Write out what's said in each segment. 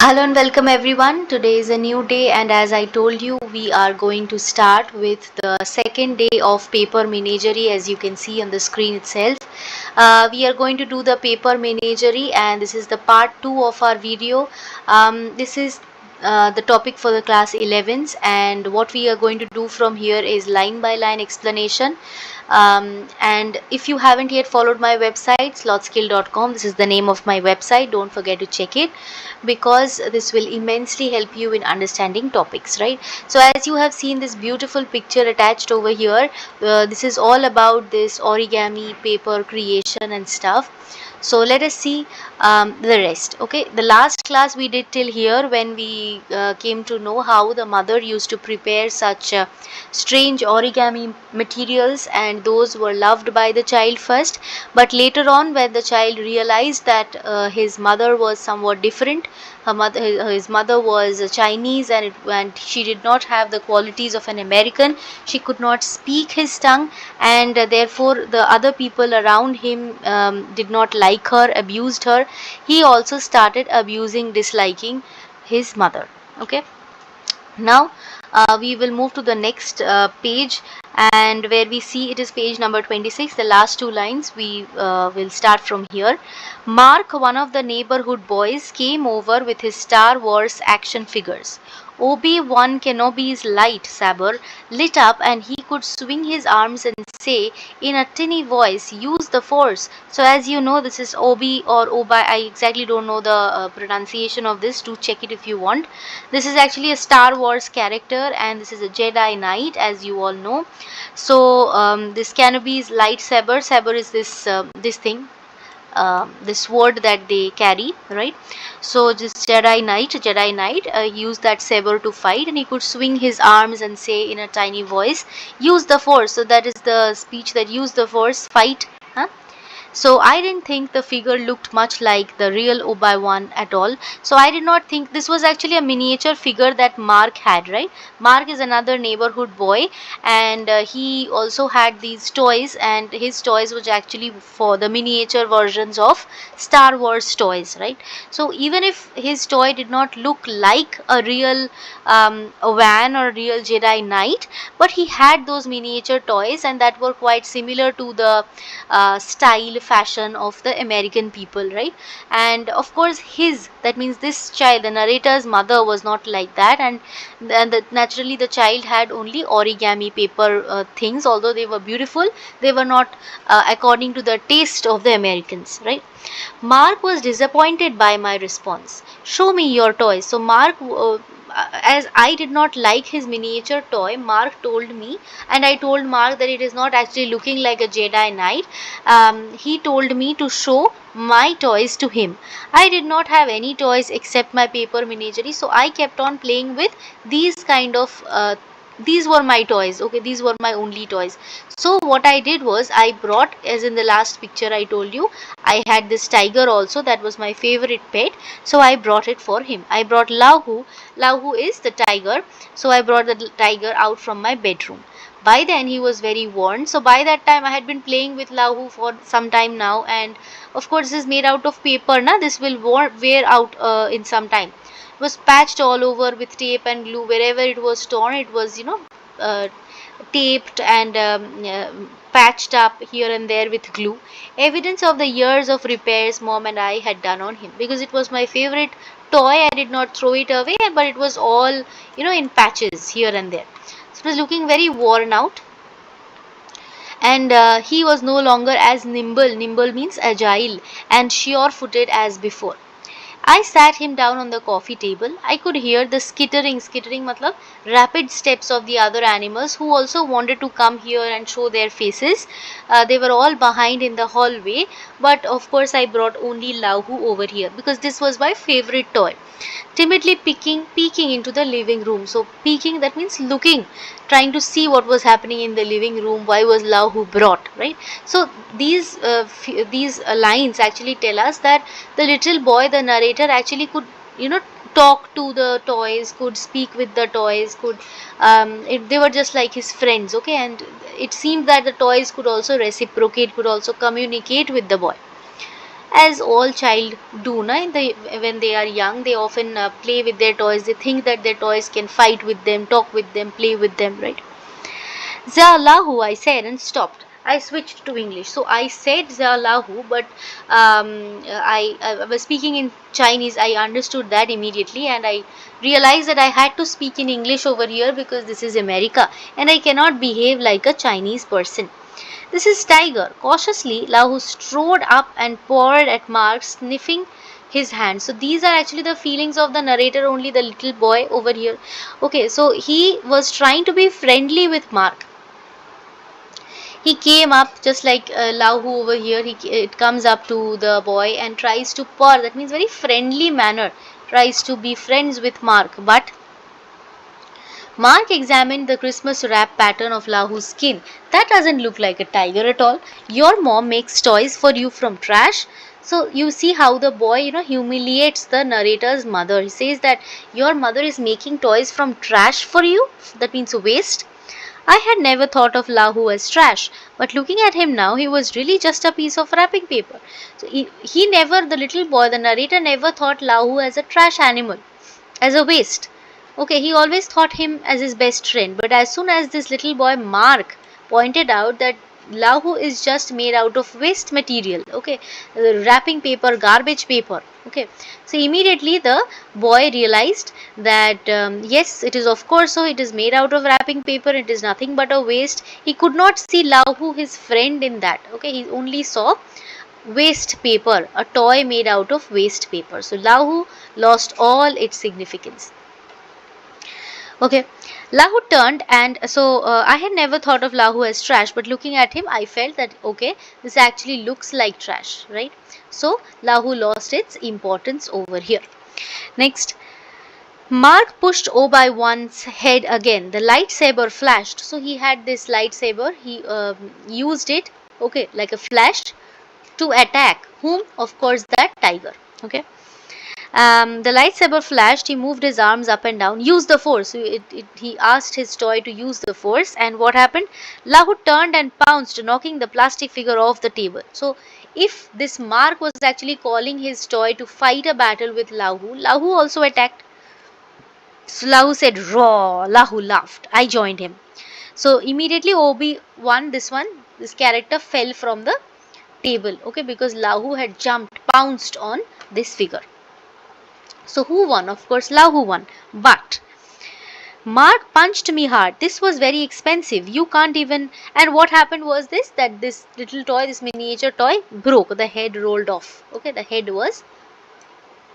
Hello and welcome everyone. Today is a new day, and as I told you, we are going to start with the second day of Paper Menagerie, as you can see on the screen itself. We are going to do the Paper Menagerie, and this is the part 2 of our video. This is the topic for the class 11s, and what we are going to do from here is line by line explanation. And if you haven't yet followed my website, slotskill.com, this is the name of my website. Don't forget to check it, because this will immensely help you in understanding topics, right? So as you have seen this beautiful picture attached over here, this is all about this origami paper creation and stuff. So let us see the rest. Okay, the last class we did till here, when we came to know how the mother used to prepare such strange origami materials, and those were loved by the child first, but later on when the child realized that his mother was somewhat different, his mother was Chinese, and she did not have the qualities of an American. She could not speak his tongue, and therefore the other people around him did not like her, abused her. He also started abusing, disliking his mother. Okay, now we will move to the next page, and where we see it is page number 26. The last two lines we will start from here. Mark, one of the neighborhood boys, came over with his Star Wars action figures. Obi-Wan Kenobi's light saber lit up, and he could swing his arms and say in a tinny voice, "Use the force." So as you know, this is Obi or Obi. I exactly don't know the pronunciation of this. Do check it if you want. This is actually a Star Wars character, and this is a Jedi Knight, as you all know. So this Kenobi's lightsaber, saber is this thing, this sword that they carry, right? So this Jedi Knight used that saber to fight, and he could swing his arms and say in a tiny voice, "Use the force." So that is the speech, that use the force, fight. Huh? So I didn't think the figure looked much like the real Obi-Wan at all. So I did not think this was actually a miniature figure that Mark had, right? Mark is another neighborhood boy, and he also had these toys, and his toys was actually for the miniature versions of Star Wars toys, right? So even if his toy did not look like a real Obi-Wan or a real Jedi Knight, but he had those miniature toys, and that were quite similar to the style, fashion of the American people, right? And of course that means this child, the narrator's mother, was not like that, and naturally the child had only origami paper things. Although they were beautiful, they were not according to the taste of the Americans, right? Mark was disappointed by my response. "Show me your toys." So Mark, as I did not like his miniature toy, Mark told me, and I told Mark that it is not actually looking like a Jedi Knight. He told me to show my toys to him. I did not have any toys except my paper menagerie, so I kept on playing with these kind of these were my toys. Okay, these were my only toys. So what I did was, I brought, as in the last picture I told you, I had this tiger also, that was my favorite pet. So I brought it for him. I brought Lahu. Lahu is the tiger. So I brought the tiger out from my bedroom. By then he was very worn. So by that time I had been playing with Lahu for some time now, and of course this is made out of paper. Na, this will wear out in some time. It was patched all over with tape and glue. Wherever it was torn, it was taped and patched up here and there with glue. Evidence of the years of repairs mom and I had done on him, because it was my favorite toy. I did not throw it away, but it was all in patches here and there. So it was looking very worn out, and he was no longer as nimble. Nimble means agile, and sure footed as before. I sat him down on the coffee table. I could hear the skittering matlab rapid steps of the other animals, who also wanted to come here and show their faces. They were all behind in the hallway, but of course I brought only Lahu over here, because this was my favorite toy. Timidly peeking into the living room. So peeking, that means looking, trying to see what was happening in the living room. Why was Lahu brought, right? So these lines actually tell us that the little boy, the narrator, actually could talk to the toys, could speak with the toys, could they were just like his friends. Okay, and it seemed that the toys could also reciprocate, could also communicate with the boy. as all child do, na? When they are young, they often play with their toys. They think that their toys can fight with them, talk with them, play with them, right? Za'Allahu, I said and stopped. I switched to English. So I said Za'Allahu, but I was speaking in Chinese. I understood that immediately, and I realized that I had to speak in English over here because this is America and I cannot behave like a Chinese person. This is Tiger. Cautiously, Lahu strode up and pawed at Mark, sniffing his hand. So these are actually the feelings of the narrator, only the little boy over here. Okay, so he was trying to be friendly with Mark. He came up just like Lahu over here. It comes up to the boy and tries to paw. That means very friendly manner. Tries to be friends with Mark, but Mark examined the Christmas wrap pattern of Lahu's skin. That doesn't look like a tiger at all. Your mom makes toys for you from trash. So you see how the boy, humiliates the narrator's mother. He says that your mother is making toys from trash for you. That means waste. I had never thought of Lahu as trash, but looking at him now, he was really just a piece of wrapping paper. So he never, the little boy, the narrator never thought Lahu as a trash animal, as a waste. Okay, he always thought him as his best friend, but as soon as this little boy Mark pointed out that Lahu is just made out of waste material, okay, wrapping paper, garbage paper, okay, so immediately the boy realized that yes, it is of course so, it is made out of wrapping paper, it is nothing but a waste. He could not see Lahu, his friend, in that, okay, he only saw waste paper, a toy made out of waste paper. So Lahu lost all its significance. Okay, Lahu turned, and so I had never thought of Lahu as trash, but looking at him, I felt that okay, this actually looks like trash, right? So Lahu lost its importance over here. Next, Mark pushed Obi-Wan's head again. The lightsaber flashed. So he had this lightsaber. He used it, okay, like a flash to attack whom? Of course, that tiger. Okay. The lightsaber flashed. He moved his arms up and down. Use the force. So he asked his toy to use the force. And what happened? Lahu turned and pounced, knocking the plastic figure off the table. So if this Mark was actually calling his toy to fight a battle with Lahu, Lahu also attacked. So Lahu said, "Raw." Lahu laughed. I joined him. So immediately Obi-Wan, this character fell from the table. Okay, because Lahu had jumped, pounced on this figure. So who won? Of course, Lahu won. But Mark punched me hard. This was very expensive. You can't even. And what happened was this, that this little toy, this miniature toy, broke. The head rolled off. Okay, the head was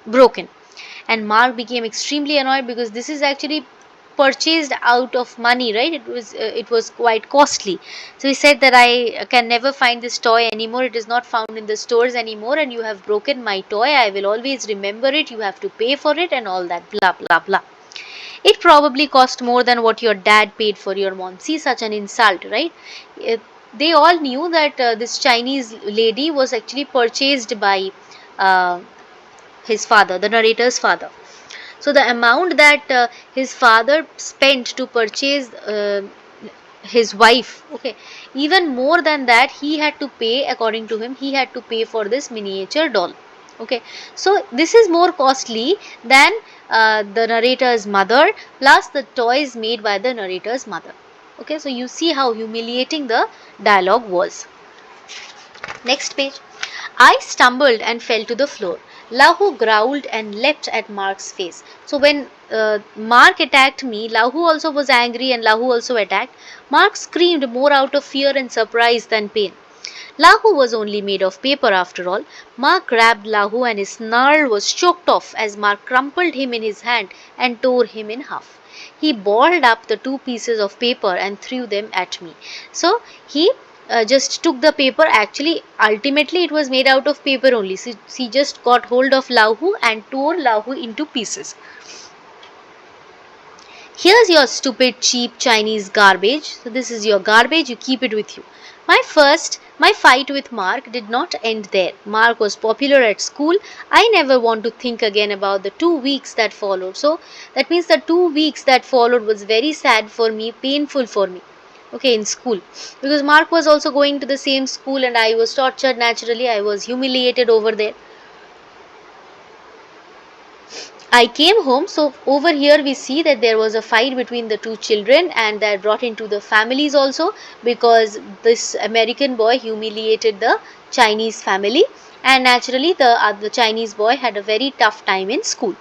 broken. And Mark became extremely annoyed because this is actually purchased out of money, right? It was quite costly. So he said that I can never find this toy anymore. It is not found in the stores anymore, and you have broken my toy. I will always remember it. You have to pay for it and all that, blah blah blah. It probably cost more than what your dad paid for your mom. See, such an insult, right? They all knew that this Chinese lady was actually purchased by his father, the narrator's father. So the amount that his father spent to purchase his wife, okay, even more than that he had to pay, according to him, he had to pay for this miniature doll. Okay, so this is more costly than the narrator's mother plus the toys made by the narrator's mother. Okay, so you see how humiliating the dialogue was. Next page. I stumbled and fell to the floor. Lahu growled and leapt at Mark's face. So when Mark attacked me, Lahu also was angry and Lahu also attacked. Mark screamed more out of fear and surprise than pain. Lahu was only made of paper after all. Mark grabbed Lahu and his snarl was choked off as Mark crumpled him in his hand and tore him in half. He balled up the two pieces of paper and threw them at me. So he just took the paper. Actually, ultimately it was made out of paper only. So he just got hold of Lahu and tore Lahu into pieces. Here's your stupid, cheap Chinese garbage. So this is your garbage, you keep it with you. My fight with Mark did not end there. Mark was popular at school. I never want to think again about the 2 weeks that followed. So that means the 2 weeks that followed was very sad for me, painful for me. okay, in school, because Mark was also going to the same school and I was tortured. Naturally, I was humiliated over there. I came home. So over here we see that there was a fight between the two children, and that brought into the families also, because this American boy humiliated the Chinese family, and naturally the Chinese boy had a very tough time in school.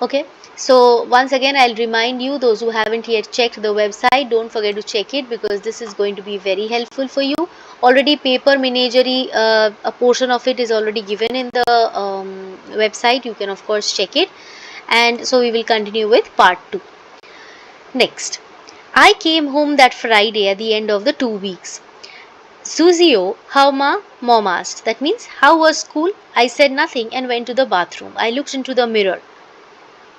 Okay, so once again I'll remind you, those who haven't yet checked the website, don't forget to check it, because this is going to be very helpful for you. Already Paper Menagerie, a portion of it is already given in the website. You can of course check it. And so we will continue with part 2. Next, I came home that Friday at the end of the 2 weeks. Suzio, how ma? Mom asked. That means, how was school? I said nothing and went to the bathroom. I looked into the mirror.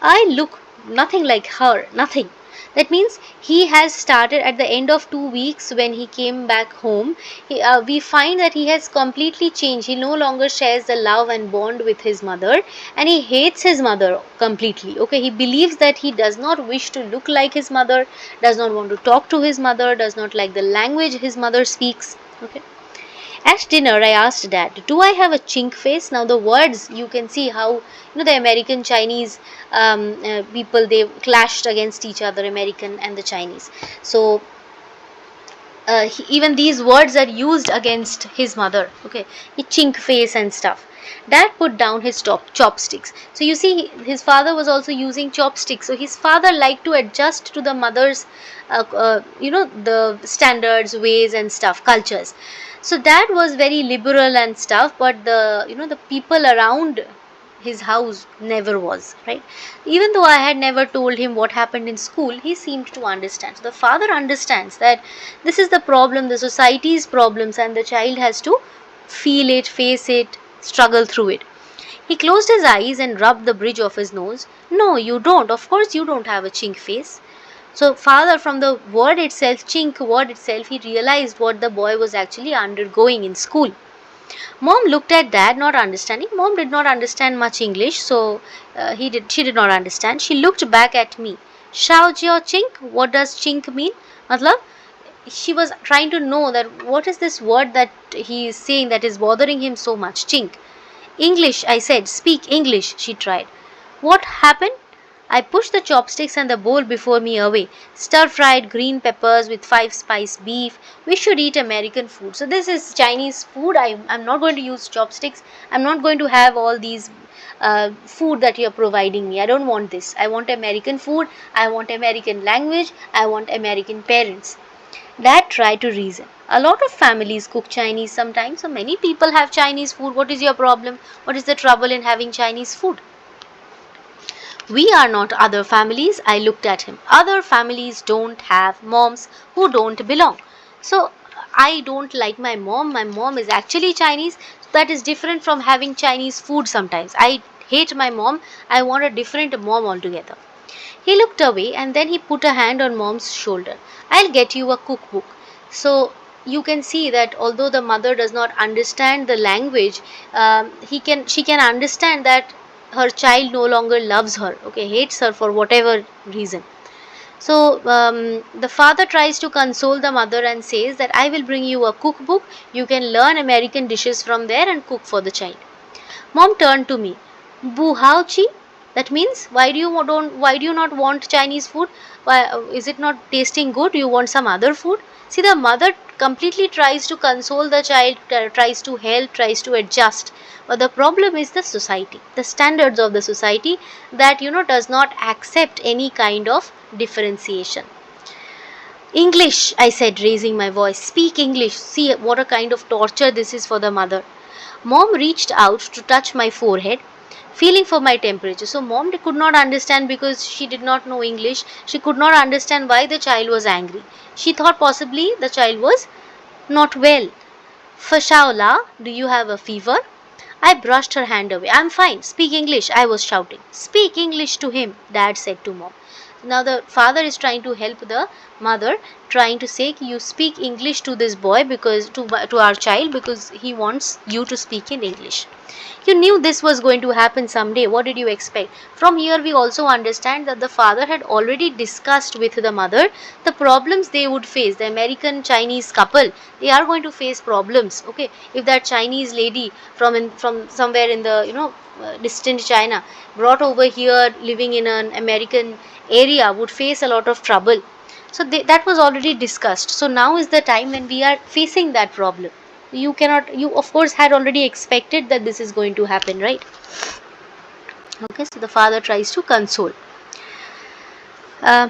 I look nothing like her, nothing. That means he has started at the end of 2 weeks when he came back home. We find that he has completely changed. He no longer shares the love and bond with his mother, and he hates his mother completely. Okay, he believes that he does not wish to look like his mother, does not want to talk to his mother, does not like the language his mother speaks. Okay. At dinner, I asked Dad, "Do I have a chink face?" Now, the words, you can see how the American Chinese people, they clashed against each other, American and the Chinese. So even these words are used against his mother. Okay, he chink face and stuff. Dad put down his chopsticks. So you see, his father was also using chopsticks. So his father liked to adjust to the mother's, the standards, ways, and stuff, cultures. So dad was very liberal and stuff, but the people around his house never was, right? Even though I had never told him what happened in school, he seemed to understand. So the father understands that this is the problem, the society's problems, and the child has to feel it, face it, struggle through it. He closed his eyes and rubbed the bridge of his nose. No, you don't. Of course you don't have a chink face. So father, from the word itself, chink word itself, he realized what the boy was actually undergoing in school. Mom looked at Dad, not understanding. Mom did not understand much English, so she did not understand. She looked back at me. Shao Jio chink? What does chink mean? Matlab, she was trying to know that what is this word that he is saying that is bothering him so much. Chink. English, I said. Speak English, she tried. What happened? I pushed the chopsticks and the bowl before me away. Stir-fried green peppers with 5-spice beef. We should eat American food. So this is Chinese food. I'm not going to use chopsticks. I'm not going to have all these food that you're providing me. I don't want this. I want American food. I want American language. I want American parents. Dad tried to reason. A lot of families cook Chinese sometimes. So many people have Chinese food. What is your problem? What is the trouble in having Chinese food? We are not other families. I looked at him. Other families don't have moms who don't belong. So I don't like my mom. My mom is actually Chinese. That is different from having Chinese food sometimes. I hate my mom. I want a different mom altogether. He looked away and then he put a hand on mom's shoulder. I'll get you a cookbook. So you can see that although the mother does not understand the language, she can understand that her child no longer loves her, okay, hates her for whatever reason. So the father tries to console the mother and says that I will bring you a cookbook. You can learn American dishes from there and cook for the child. Mom turned to me. Buhauchi? That means why do you not want Chinese food? Why is it not tasting good? You want some other food? See, the mother completely tries to console the child, tries to help, tries to adjust. But the problem is the society, the standards of the society that does not accept any kind of differentiation. English, I said, raising my voice. Speak English. See what a kind of torture this is for the mother. Mom reached out to touch my forehead, feeling for my temperature. So mom could not understand because she did not know English. She could not understand why the child was angry. She thought possibly the child was not well. Fashaola, do you have a fever? I brushed her hand away. I'm fine. Speak English, I was shouting. Speak English to him, Dad said to mom. Now the father is trying to help the mother trying to say you speak English to this boy, because to our child, because he wants you to speak in English. You knew this was going to happen someday. What did you expect? From here we also understand that the father had already discussed with the mother the problems they would face. The American Chinese couple, they are going to face problems. Okay, if that Chinese lady from somewhere in the distant China brought over here living in an American area would face a lot of trouble. So that was already discussed. So now is the time when we are facing that problem. You of course had already expected that this is going to happen, right? Okay, so the father tries to console. uh,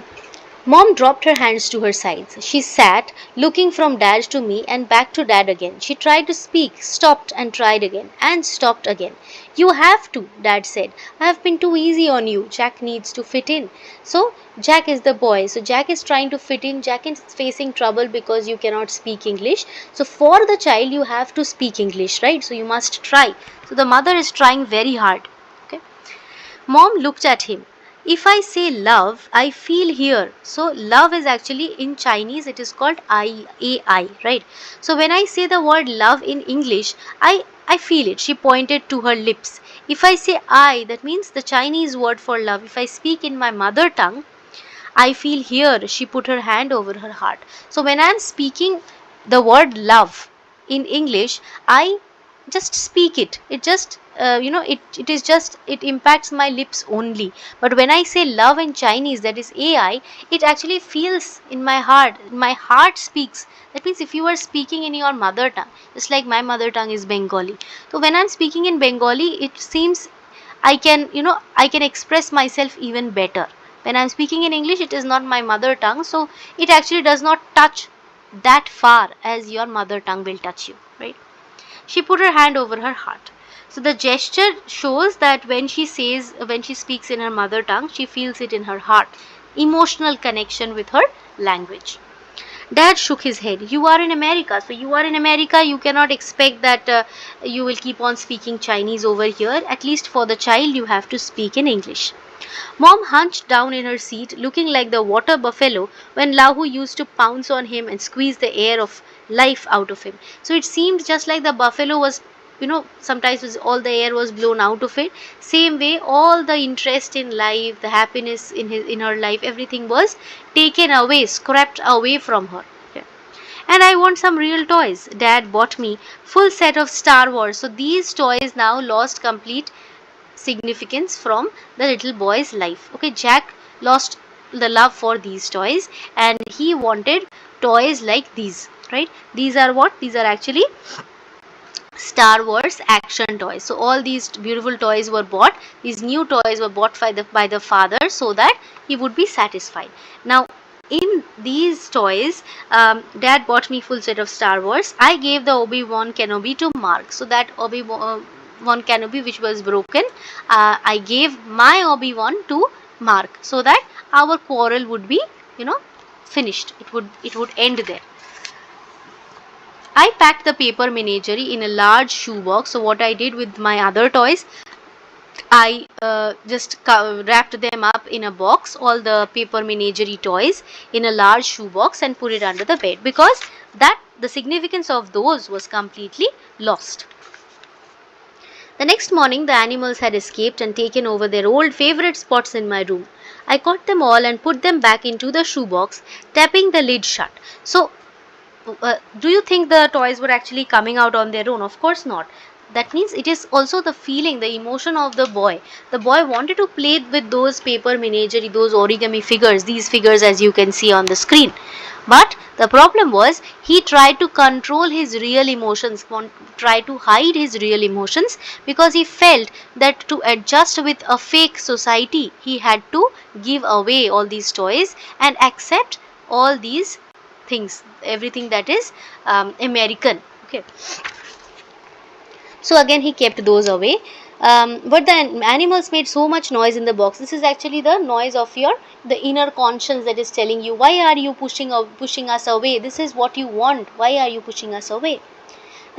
Mom dropped her hands to her sides. She sat, looking from Dad to me and back to Dad again. She tried to speak, stopped and tried again, and stopped again. You have to, Dad said. I have been too easy on you. Jack needs to fit in. So, Jack is the boy. So, Jack is trying to fit in. Jack is facing trouble because you cannot speak English. So, for the child, you have to speak English, right? So, you must try. So, the mother is trying very hard. Okay. Mom looked at him. If I say love, I feel here. So love is actually in Chinese, it is called I, right? So when I say the word love in English, I feel it. She pointed to her lips. If I say I, that means the Chinese word for love. If I speak in my mother tongue, I feel here. She put her hand over her heart. So when I am speaking the word love in English, I just speak it. It just it is just, it impacts my lips only. But when I say love in Chinese, that is AI, it actually feels in my heart. My heart speaks. That means if you are speaking in your mother tongue, just like my mother tongue is Bengali. So when I'm speaking in Bengali, it seems I can express myself even better. When I'm speaking in English, it is not my mother tongue, so it actually does not touch that far as your mother tongue will touch you, right? She put her hand over her heart. So the gesture shows that when she speaks in her mother tongue, she feels it in her heart. Emotional connection with her language. Dad shook his head. You are in America. So you are in America, you cannot expect that you will keep on speaking Chinese over here. At least for the child, you have to speak in English. Mom hunched down in her seat, looking like the water buffalo when Lahu used to pounce on him and squeeze the air of life out of him. So it seemed just like the buffalo was, sometimes all the air was blown out of it. Same way, all the interest in life, the happiness in her life, everything was taken away, scrapped away from her. Okay. And I want some real toys. Dad bought me full set of Star Wars. So these toys now lost complete significance from the little boy's life. Okay, Jack lost the love for these toys and he wanted toys like these, right? These are what? These are actually Star Wars action toys. So all these beautiful toys were bought. These new toys were bought by the father so that he would be satisfied. Now, in these toys, Dad bought me full set of Star Wars. I gave the Obi-Wan Kenobi to Mark. So that Obi-Wan Kenobi which was broken, I gave my Obi-Wan to Mark so that our quarrel would be, finished. It would end there. I packed the paper menagerie in a large shoebox. So what I did with my other toys, I just wrapped them up in a box, all the paper menagerie toys in a large shoebox and put it under the bed, because the significance of those was completely lost. The next morning, the animals had escaped and taken over their old favorite spots in my room. I caught them all and put them back into the shoebox, tapping the lid shut. So do you think the toys were actually coming out on their own? Of course not. That means it is also the feeling, the emotion of the boy. The boy wanted to play with those paper menagerie, those origami figures, these figures as you can see on the screen. But the problem was he tried to control his real emotions, tried to hide his real emotions, because he felt that to adjust with a fake society, he had to give away all these toys and accept all these things, everything that is American. Okay. So again he kept those away. But the animals made so much noise in the box. This is actually the noise of the inner conscience that is telling you, why are you pushing us away? This is what you want. Why are you pushing us away?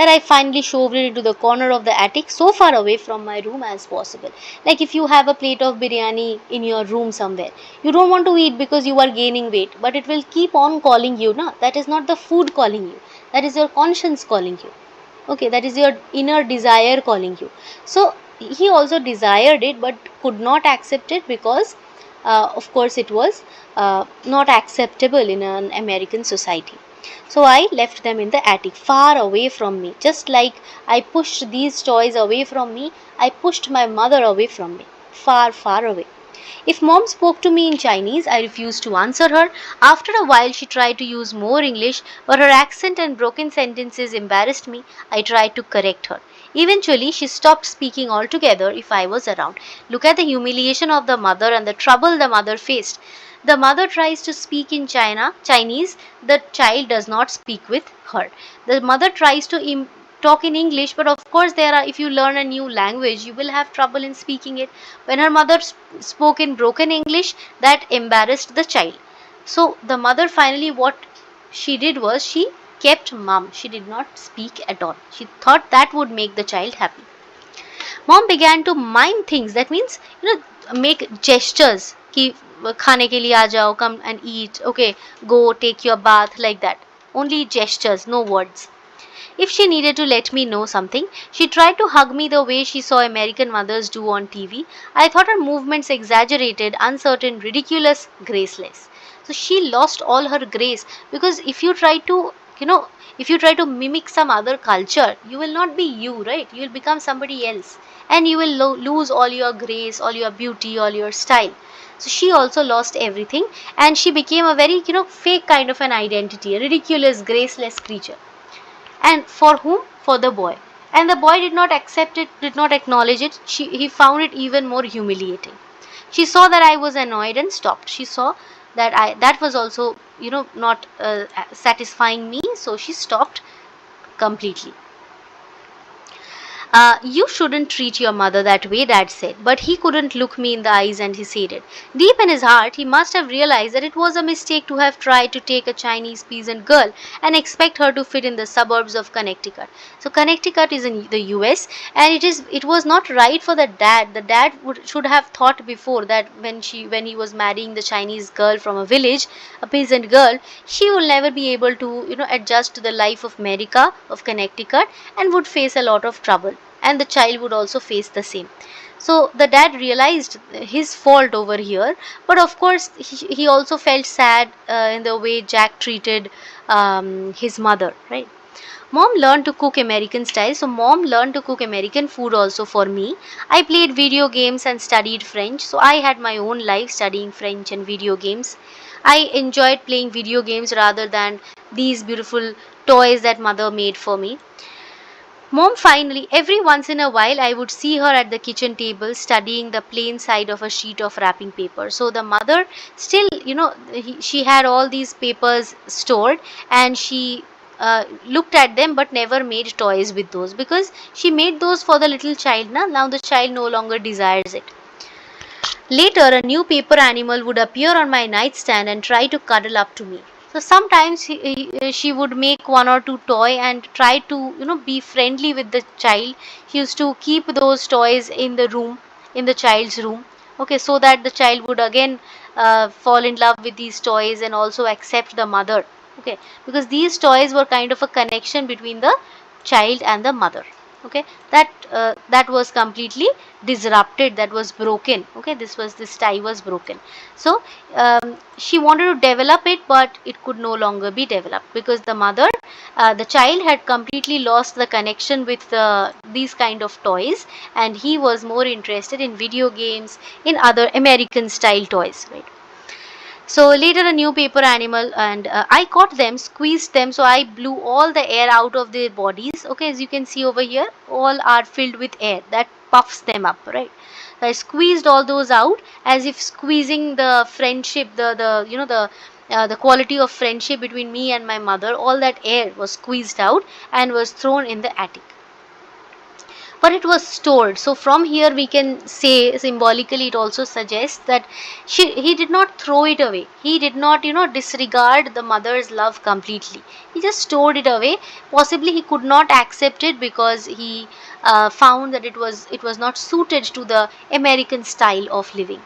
that I finally shoved it into the corner of the attic, so far away from my room as possible. Like if you have a plate of biryani in your room somewhere, you don't want to eat because you are gaining weight, but it will keep on calling you, na? That is not the food calling you, that is your conscience calling you. Okay, that is your inner desire calling you. So he also desired it but could not accept it because of course it was not acceptable in an American society. So I left them in the attic, far away from me. Just like I pushed these toys away from me, I pushed my mother away from me, far, far away. If mom spoke to me in Chinese, I refused to answer her. After a while, she tried to use more English, but her accent and broken sentences embarrassed me. I tried to correct her. Eventually, she stopped speaking altogether if I was around. Look at the humiliation of the mother and the trouble the mother faced. The mother tries to speak in Chinese, the child does not speak with her. The mother tries to talk in English, but of course there are, if you learn a new language, you will have trouble in speaking it. When her mother spoke in broken English, that embarrassed the child. So the mother finally, what she did was she kept mum. She did not speak at all. She thought that would make the child happy. Mom began to mime things. That means, make gestures. कि खाने के लिए आ जाओ, come and eat, okay, go take your bath, like that. Only gestures, no words. If she needed to let me know something, she tried to hug me the way she saw American mothers do on TV. I thought her movements exaggerated, uncertain, ridiculous, graceless. So she lost all her grace because if you try to, if you try to mimic some other culture, you will not be you, right? You will become somebody else and you will lose all your grace, all your beauty, all your style. So she also lost everything and she became a very, fake kind of an identity, a ridiculous, graceless creature. And for whom? For the boy. And the boy did not accept it, did not acknowledge it. He found it even more humiliating. She saw that I was annoyed and stopped. She saw that was also, not satisfying me, so she stopped completely. You shouldn't treat your mother that way, Dad said. But he couldn't look me in the eyes and he said it. Deep in his heart, he must have realized that it was a mistake to have tried to take a Chinese peasant girl and expect her to fit in the suburbs of Connecticut. So Connecticut is in the US and it was not right for the dad. The dad should have thought before that when he was marrying the Chinese girl from a village, a peasant girl, she will never be able to, adjust to the life of America, of Connecticut, and would face a lot of trouble, and the child would also face the same. So the dad realized his fault over here, but of course he also felt sad in the way Jack treated his mother, right? Mom learned to cook American style, so mom learned to cook American food also for me. I played video games and studied French, so I had my own life studying French and video games. I enjoyed playing video games rather than these beautiful toys that mother made for me. Mom finally, every once in a while, I would see her at the kitchen table studying the plain side of a sheet of wrapping paper. So the mother still, she had all these papers stored and she looked at them but never made toys with those because she made those for the little child. Now the child no longer desires it. Later, a new paper animal would appear on my nightstand and try to cuddle up to me. So sometimes she would make one or two toy and try to, be friendly with the child. She used to keep those toys in the room, in the child's room. Okay, so that the child would again fall in love with these toys and also accept the mother. Okay, because these toys were kind of a connection between the child and the mother. Okay, that was completely disrupted, that was broken. Okay, this tie was broken. So she wanted to develop it but it could no longer be developed because the child had completely lost the connection with these kind of toys and he was more interested in video games, in other American style toys, right? So later a new paper animal and I caught them, squeezed them, so I blew all the air out of their bodies. Okay, as you can see over here, all are filled with air that puffs them up, right? So I squeezed all those out as if squeezing the friendship, the quality of friendship between me and my mother. All that air was squeezed out and was thrown in the attic. but it was stored. So from here we can say symbolically it also suggests that he did not throw it away. He did not, disregard the mother's love completely. He just stored it away. Possibly he could not accept it because he found that it was not suited to the American style of living.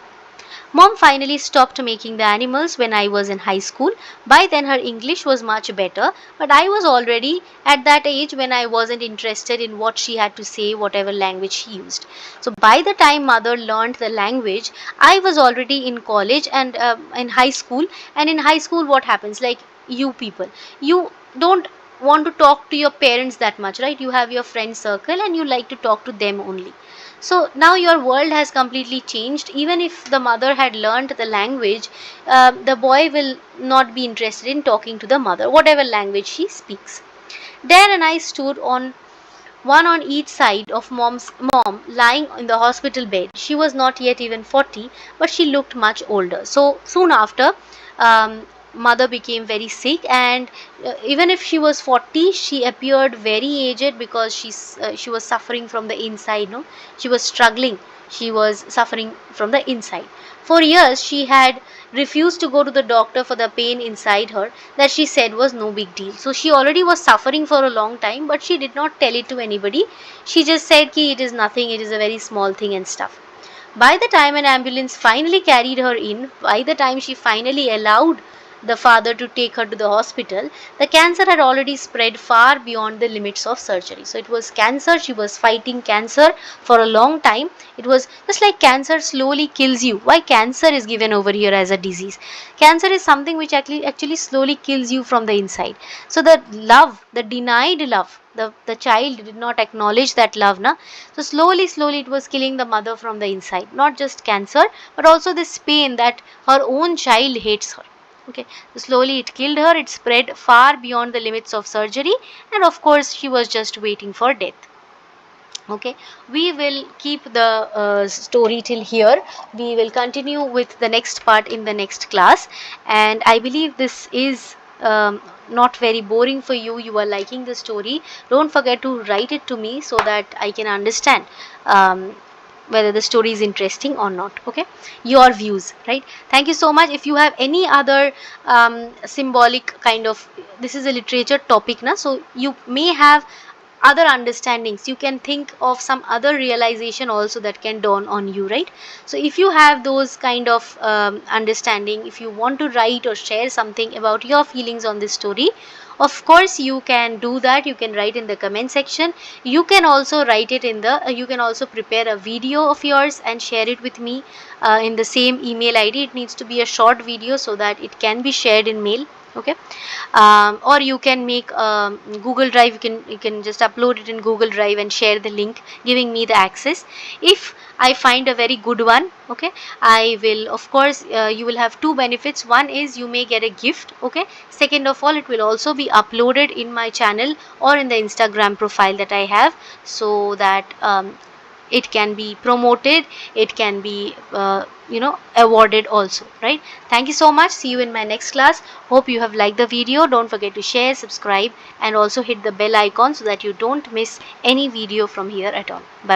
Mom finally stopped making the animals when I was in high school. By then, her English was much better, but I was already at that age when I wasn't interested in what she had to say, whatever language she used. So, by the time mother learned the language, I was already in college and in high school. And in high school, what happens? Like you people, you don't want to talk to your parents that much, right? You have your friend circle and you like to talk to them only. So now your world has completely changed. Even if the mother had learned the language, the boy will not be interested in talking to the mother, whatever language she speaks. Dad and I stood on one on each side of mom's mom lying in the hospital bed. She was not yet even 40, but she looked much older. So soon after, mother became very sick, and even if she was 40, she appeared very aged because she was suffering from the inside. No, she was struggling. She was suffering from the inside. For years, she had refused to go to the doctor for the pain inside her that she said was no big deal. So she already was suffering for a long time, but she did not tell it to anybody. She just said ki it is nothing, it is a very small thing and stuff. By the time an ambulance finally carried her in, by the time she finally allowed the father to take her to the hospital, the cancer had already spread far beyond the limits of surgery. So it was cancer, she was fighting cancer for a long time. It was just like cancer slowly kills you. Why cancer is given over here as a disease? Cancer is something which actually slowly kills you from the inside. So the love, the denied love, the child did not acknowledge that love, na? So slowly it was killing the mother from the inside. Not just cancer, but also this pain that her own child hates her. Okay, so slowly it killed her, it spread far beyond the limits of surgery, and of course she was just waiting for death. Okay, we will keep the story till here. We will continue with the next part in the next class, and I believe this is not very boring for you. You are liking the story. Don't forget to write it to me so that I can understand whether the story is interesting or not. Okay, your views, right? Thank you so much. If you have any other symbolic kind of, this is a literature topic na, so you may have other understandings, you can think of some other realization also that can dawn on you, right? So if you have those kind of understanding, if you want to write or share something about your feelings on this story, of course you can do that. You can write in the comment section. You can also write it in the you can also prepare a video of yours and share it with me in the same email id. It needs to be a short video so that it can be shared in mail. Okay, or you can make Google Drive. You can just upload it in Google Drive and share the link, giving me the access. If I find a very good one, okay, I will, of course, you will have two benefits. One is you may get a gift. Okay, second of all, it will also be uploaded in my channel or in the Instagram profile that I have, so that it can be promoted, it can be awarded also, right? Thank you so much. See you in my next class. Hope you have liked the video. Don't forget to share, subscribe, and also hit the bell icon so that you don't miss any video from here at all. Bye bye.